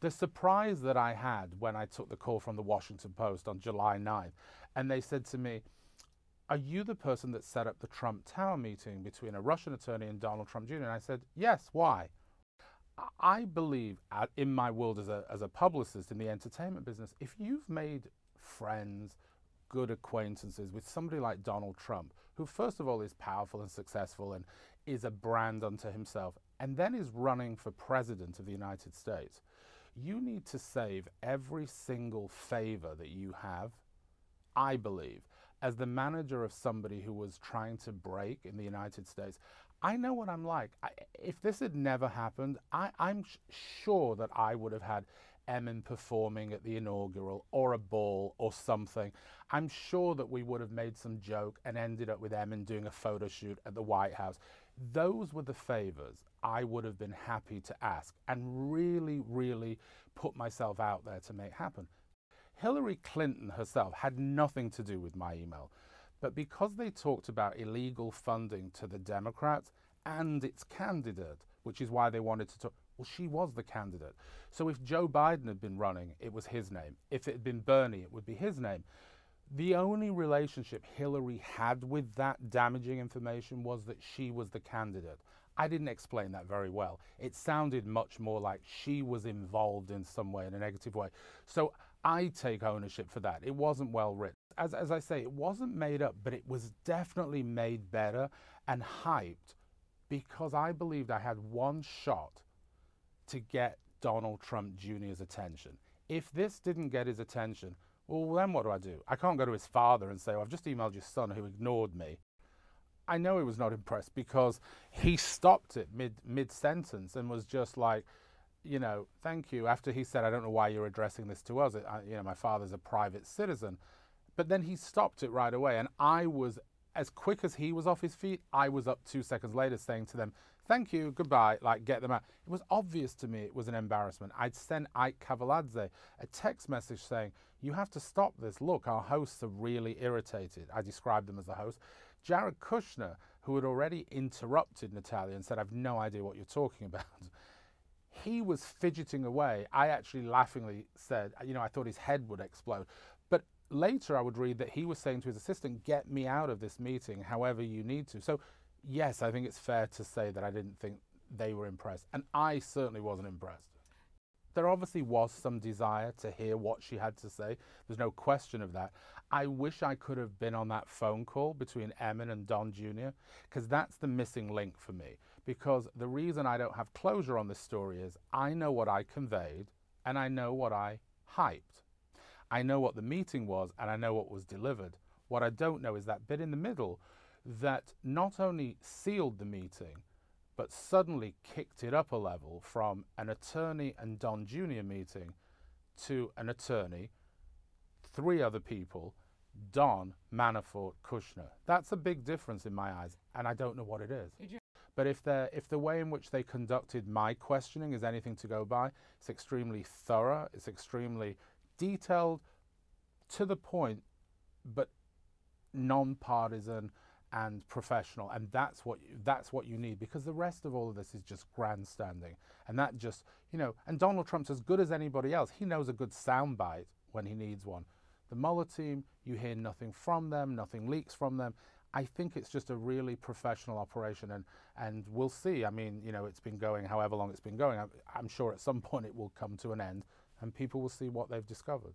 The surprise that I had when I took the call from the Washington Post on July 9th, and they said to me, are you the person that set up the Trump Tower meeting between a Russian attorney and Donald Trump Jr.? And I said, yes, why? I believe in my world as a publicist in the entertainment business, if you've made friends, good acquaintances with somebody like Donald Trump, who first of all is powerful and successful and is a brand unto himself, and then is running for president of the United States, you need to save every single favor that you have, I believe, as the manager of somebody who was trying to break in the United States. I know what I'm like. If this had never happened, I'm sure that I would have had Emin performing at the inaugural or a ball or something. I'm sure that we would have made some joke and ended up with Emin doing a photo shoot at the White House. Those were the favors I would have been happy to ask and really, really put myself out there to make happen. Hilary Clinton herself had nothing to do with my email, but because they talked about illegal funding to the Democrats and its candidate, which is why they wanted to talk, well, she was the candidate. So if Joe Biden had been running, it was his name. If it had been Bernie, it would be his name. The only relationship Hillary had with that damaging information was that she was the candidate. I didn't explain that very well. It sounded much more like she was involved in some way, in a negative way. So I take ownership for that. It wasn't well written. As I say, it wasn't made up, but it was definitely made better and hyped because I believed I had one shot to get Donald Trump Jr.'s attention. If this didn't get his attention, well, then what do? I can't go to his father and say, well, I've just emailed your son who ignored me. I know he was not impressed because he stopped it mid-sentence and was just like, you know, thank you. After he said, I don't know why you're addressing this to us. You know, my father's a private citizen. But then he stopped it right away. And I was, as quick as he was off his feet, I was up 2 seconds later saying to them, thank you, goodbye, like get them out. It was obvious to me it was an embarrassment. I'd sent Ike Cavaladze a text message saying, you have to stop this. Look, our hosts are really irritated. I described them as the host. Jared Kushner, who had already interrupted Natalia and said, I've no idea what you're talking about. He was fidgeting away. I actually laughingly said, you know, I thought his head would explode. But later I would read that he was saying to his assistant, get me out of this meeting however you need to. So yes, I think it's fair to say that I didn't think they were impressed. And I certainly wasn't impressed. There obviously was some desire to hear what she had to say. There's no question of that. I wish I could have been on that phone call between Emin and Don Jr., because that's the missing link for me. Because the reason I don't have closure on this story is I know what I conveyed and I know what I hyped. I know what the meeting was and I know what was delivered. What I don't know is that bit in the middle that not only sealed the meeting, but suddenly kicked it up a level from an attorney and Don Jr. meeting to an attorney, 3 other people, Don, Manafort, Kushner. That's a big difference in my eyes, and I don't know what it is. But if the way in which they conducted my questioning is anything to go by, it's extremely thorough, it's extremely detailed, to the point, but non-partisan and professional, and that's what you need, because the rest of all of this is just grandstanding, and that just, you know, and Donald Trump's as good as anybody else. He knows a good soundbite when he needs one. The Mueller team, you hear nothing from them, nothing leaks from them. I think it's just a really professional operation, and we'll see. I mean, you know, it's been going however long it's been going. I'm sure at some point it will come to an end, and people will see what they've discovered.